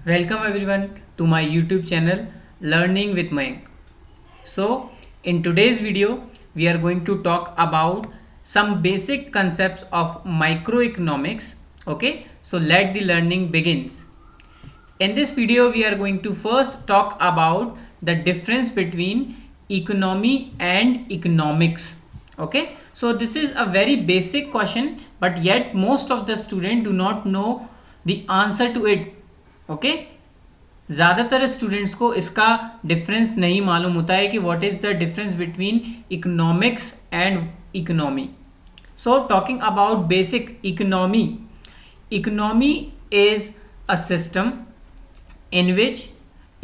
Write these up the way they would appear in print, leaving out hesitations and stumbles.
Welcome everyone to my YouTube channel Learning with Mayank. So in today's video we are going to talk about some basic concepts of microeconomics. Okay, so let the learning begins. In this video we are going to first talk about the difference between economy and economics. Okay, so this is a very basic question, but yet most of the students do not know the answer to it. Okay ज़्यादातर students को इसका difference नहीं मालूम होता है कि what is the difference between economics and economy. So talking about basic economy. Economy is a system in which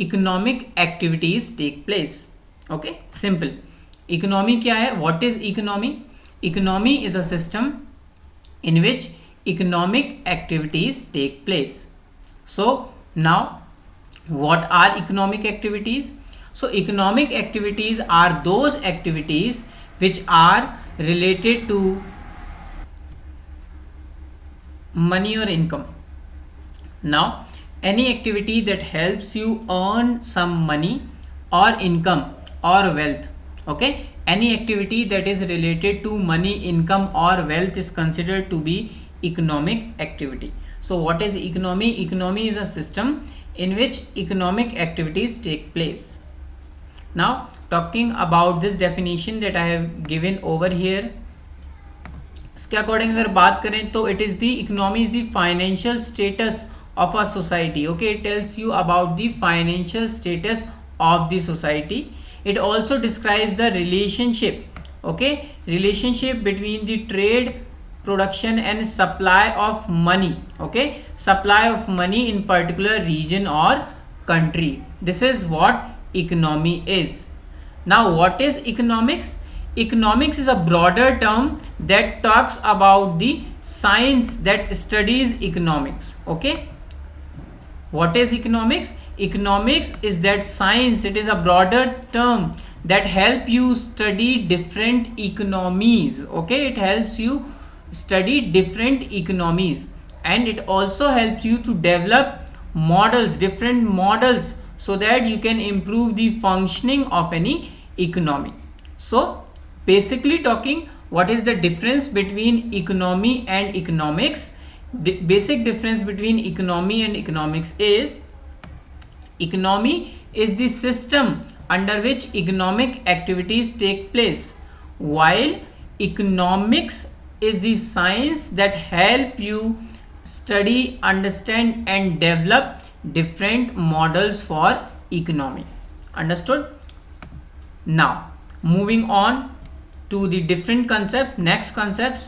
economic activities take place. Okay, simple. Economy क्या है? What is economy? Economy is a system in which economic activities take place. So now what are economic activities? So economic activities are those activities which are related to money or income. Now any activity that helps you earn some money or income or wealth. Okay, any activity that is related to money, income or wealth is considered to be economic activity. So what is economy? Economy is a system in which economic activities take place. Now talking about this definition that I have given over here, इसके according अगर बात करें तो it is the economy is the financial status of a society. Okay, it tells you about the financial status of the society. It also describes the relationship, okay, relationship between the trade, production and supply of money. Okay, supply of money in particular region or country. This is what economy is. Now what is economics? Economics is a broader term that talks about the science that studies economics. Okay, what is economics? Economics is that science. It is a broader term that help you study different economies. Okay, it helps you study different economies, and it also helps you to develop models, different models, so that you can improve the functioning of any economy. So basically talking, what is the difference between economy and economics? The basic difference between economy and economics is, economy is the system under which economic activities take place, while economics is the science that help you study, understand and develop different models for economy. Understood? Now moving on to the different concepts, next concepts.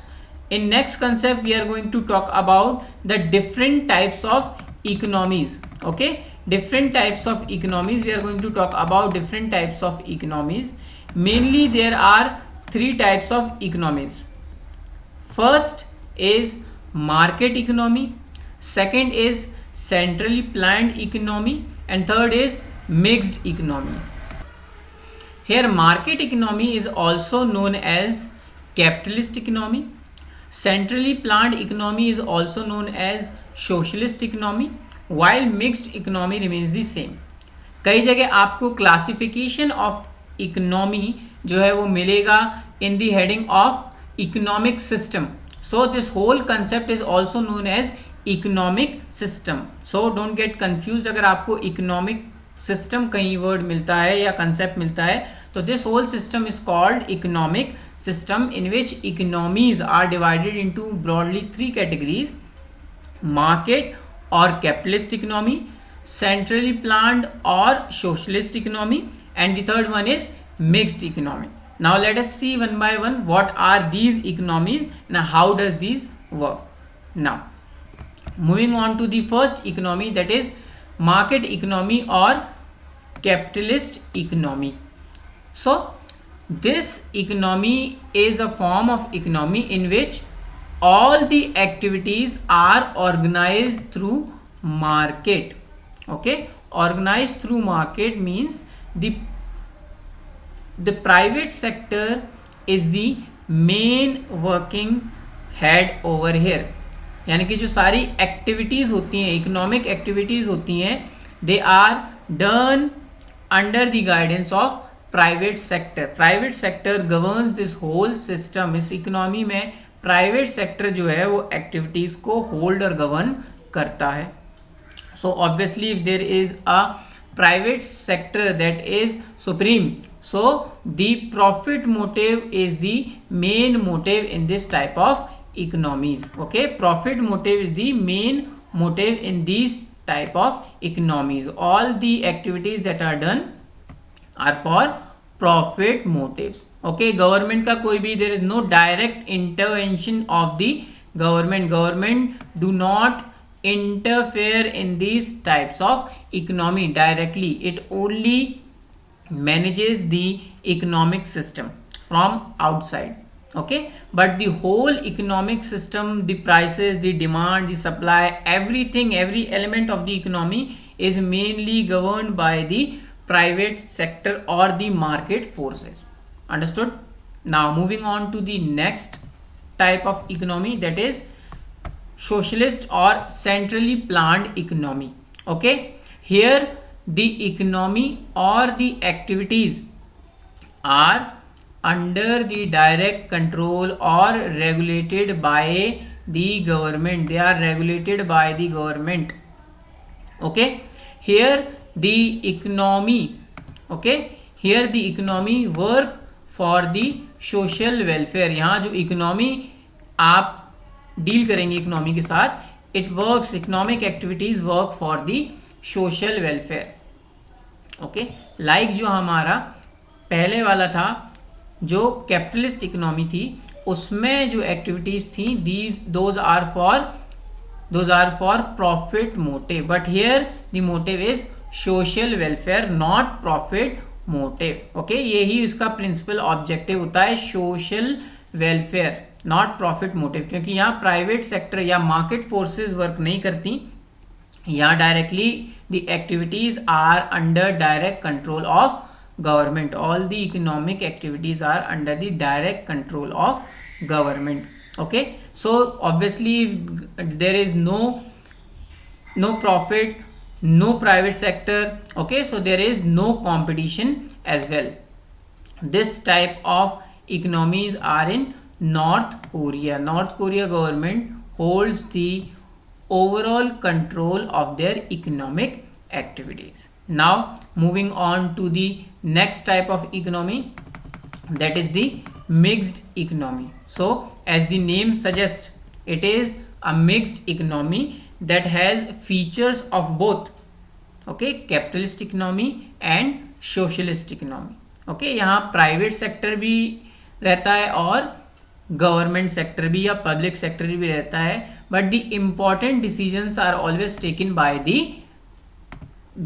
In next concept we are going to talk about the different types of economies. Okay, different types of economies. We are going to talk about different types of economies. Mainly there are three types of economies. First is market economy, second is centrally planned economy, and third is mixed economy. Here market economy is also known as capitalist economy. Centrally planned economy is also known as socialist economy, while mixed economy remains the same. कई जगह आपको classification of economy जो है वो मिलेगा in the heading of economic system. So this whole concept is also known as economic system. So don't get confuse. अगर आपको economic system कहीं वर्ड मिलता है या कंसेप्ट मिलता है, तो this whole system is called economic system, in which economies are divided into broadly three categories: market or capitalist economy, centrally planned or socialist economy, and the third one is mixed economy. Now let us see one by one what are these economies and how does these work. Now moving on to the first economy, that is market economy or capitalist economy. So this economy is a form of economy in which all the activities are organized through market. Okay, organized through market means the private sector is the main working head over here. यानी कि जो सारी activities होती हैं, economic activities होती हैं, they are done under the guidance of private sector. Private sector governs this whole system. इस economy में प्राइवेट सेक्टर जो है वो एक्टिविटीज़ को होल्ड और गवर्न करता है. So obviously if there is a private sector that is supreme, so the profit motive is the main motive in this type of economies. Okay, profit motive is the main motive in these type of economies. All the activities that are done are for profit motives. Okay, government का कोई भी, there is no direct intervention of the government. Government do not interfere in these types of economy directly. It only manages the economic system from outside. Okay, but the whole economic system, the prices, the demand, the supply, everything, every element of the economy is mainly governed by the private sector or the market forces. Understood? Now moving on to the next type of economy, that is socialist or centrally planned economy. Okay, here the economy or the activities are under the direct control or regulated by the government. They are regulated by the government. Okay, here the economy, okay, here the economy work for the social welfare. यहाँ जो economy आप deal करेंगे economy के साथ, it works, economic activities work for the social welfare. Okay, like जो हमारा पहले वाला था जो कैपिटलिस्ट इकोनॉमी थी, उसमें जो एक्टिविटीज थी those are for profit motive, but here the motive is social welfare, not profit motive. Okay, यही इसका प्रिंसिपल ऑब्जेक्टिव होता है, social welfare, not profit motive. क्योंकि यहाँ प्राइवेट सेक्टर या मार्केट फोर्सेस वर्क नहीं करती, यहाँ directly the activities are under direct control of government. All the economic activities are under the direct control of government. Okay, so obviously there is no profit, no private sector. Okay, so there is no competition as well. This type of economies are in North Korea. North Korea government holds the overall control of their economic activities. Now moving on to the next type of economy, that is the mixed economy. So as the name suggests, it is a mixed economy that has features of both. Okay, capitalist economy and socialist economy. Okay, यहाँ private sector भी रहता है और government sector भी या public sector भी रहता है, but the important decisions are always taken by the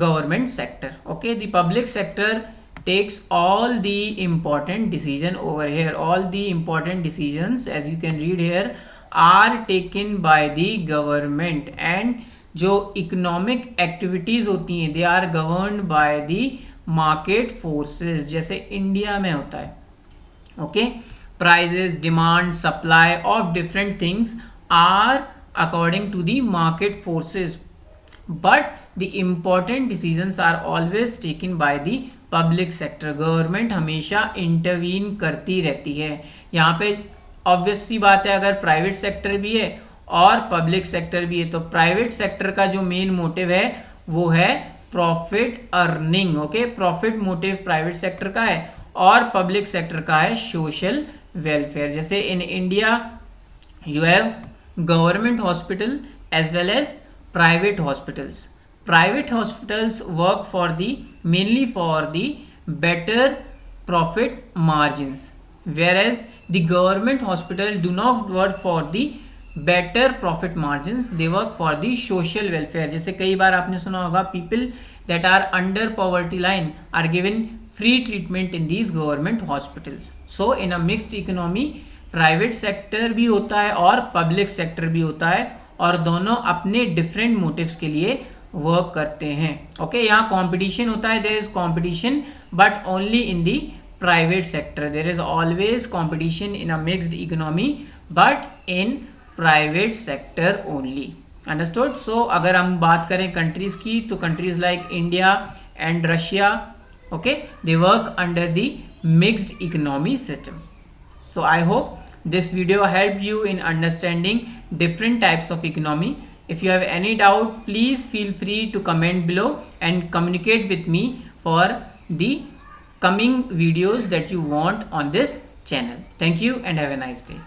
government sector. Okay, the public sector takes all the important decision over here. All the important decisions, as you can read here, are taken by the government. And जो economic activities होती हैं, they are governed by the market forces, जैसे India में होता है. Okay, prices, demand, supply of different things are according to the market forces, but the important decisions are always taken by the public sector. Government हमेशा intervene करती रहती है. यहाँ पे ऑब्वियस सी बात है, अगर प्राइवेट सेक्टर भी है और पब्लिक सेक्टर भी है, तो प्राइवेट सेक्टर का जो मेन मोटिव है वो है profit earning. Okay, profit motive private sector का है और पब्लिक सेक्टर का है सोशल वेलफेयर. जैसे in India you have government hospital as well as private hospitals. Private hospitals work for the mainly for the better profit margins, whereas the government hospital do not work for the better profit margins. They work for the social welfare. जैसे कई बार आपने सुना होगा, people that are under poverty line are given free treatment in these government hospitals. So in a mixed economy, private sector भी होता है और public sector भी होता है, और दोनों अपने different motives के लिए वर्क करते हैं. ओके, यहाँ कंपटीशन होता है, there is competition but only in the private sector. There is always competition in a mixed economy, but in private sector only. Understood? So अगर हम बात करें कंट्रीज की, तो countries like India and Russia, okay, they work under the mixed economy system. So I hope this video helped you in understanding different types of economy. If you have any doubt, please feel free to comment below and communicate with me for the coming videos that you want on this channel. Thank you and have a nice day.